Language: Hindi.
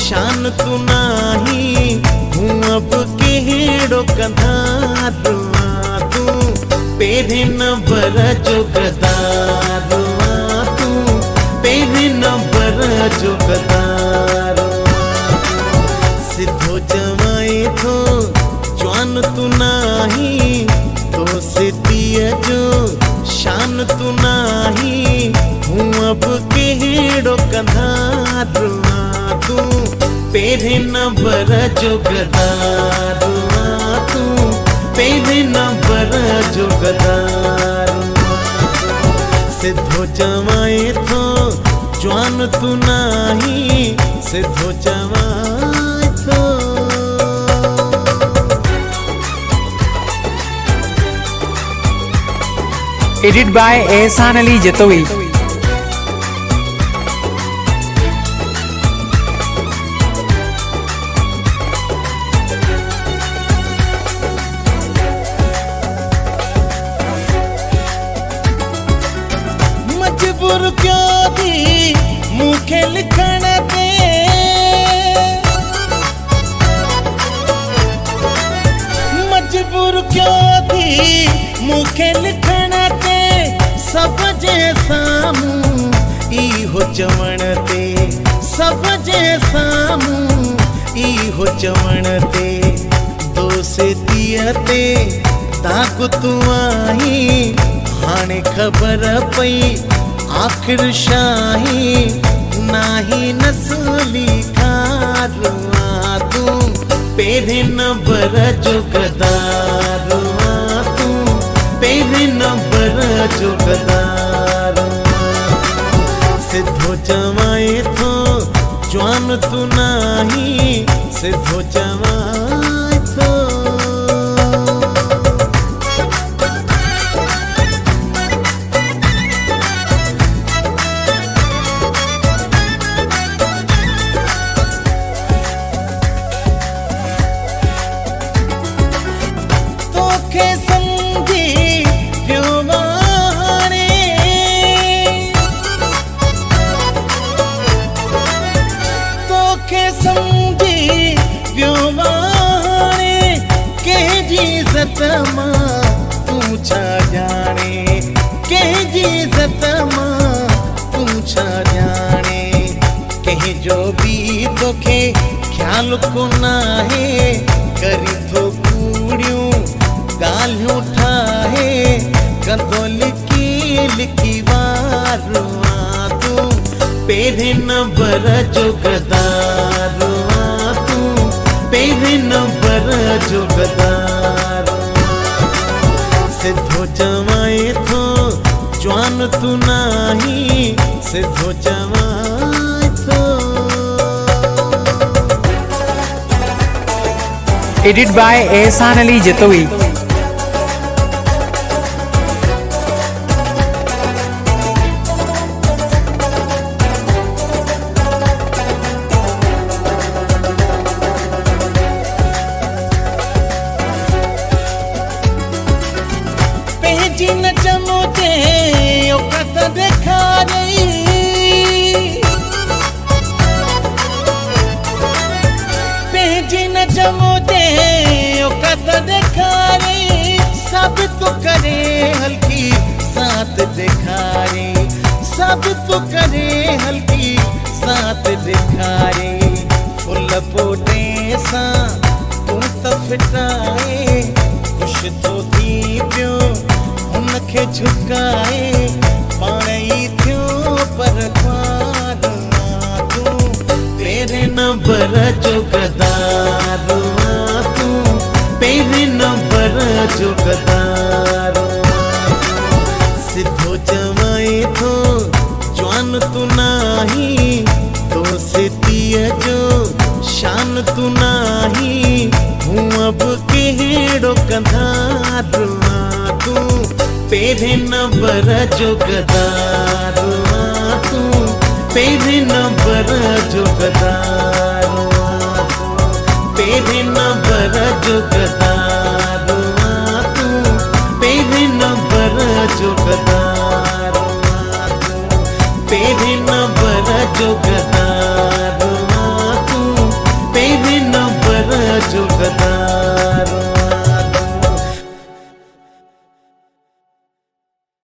शान तू नाही हूँ अब केड़ो कंधारुआ तू पेरे न बर जो गदारुआ तू पेरे न बर जो गदारुआ सिद्धो जमाए थो जवान तू नाही तो सिद्धिय जो शान तू नाही हूँ अब केड़ो कंधारुआ तू पेरे न बर जो गदारुआ तू पेरे न बर जो गदारुआ सिद्धो जमाए थो जवान तू नाही सिद्धो जमाए थो। एडिट बाय एहसान अली जतोई। मजबूर क्यों थी मुखे लिखण ते मजबूर क्यों थी मुखे लिखण ते सब जे सामूं इहो चवण ते सब जे सामूं इहो चवण ते दोस्तीअ ते दाग तू आई हाणे खबर पई आखिर शाही नाही नस्ली खारुआ तू पेरे न बर जो गदारुआ तू पेरे न बर जो गदारुआ सिद्धो जमाए थो जवान तू नाही सिद्धो जमाए थो। तू छा जाने कंहिंजी इज़्ज़त मां तू छा जाने कंहिं जो बि तोखे ख़्याल कोन आहे करी थो कूड़ियूं ॻाल्हियूं ठाहे कंदो लिकी लिकी वारुआ तू पेरे न बर जो गदारुआ तू पेरे न बर जो गदारुआ सिद्धो जमाए थो जवान तू नाही सिद्धो जमाए थो। एडिट बाय एहसान अली जतोई। जिन चमोते औकात देखा रही जिन चमोते औकात देखा रही सब तो करे हल्की साथ दिखा रही सब तो करे हल्की साथ दिखा रही फुल पोटे सा तू तो फिटाए खुश तो थी पियो उनखे झुकाए पाण ई थियो पर ख्वारुआ तू पेरे न बर जो गदारुआ तू पेरे न बर जो गदारुआ सिद्धो जमाए थो जवान तू नाही तो सिद्धिय जो शान तू नाही हूँ अब केड़ो कंधारुआ तू पेरे न बर जो गदारुआ तू पेरे न बर जो गदारुआ पेरे न बर जो गदारुआ तू पेरे न बर जो गदारुआ तू पेरे न बर जो गदारुआ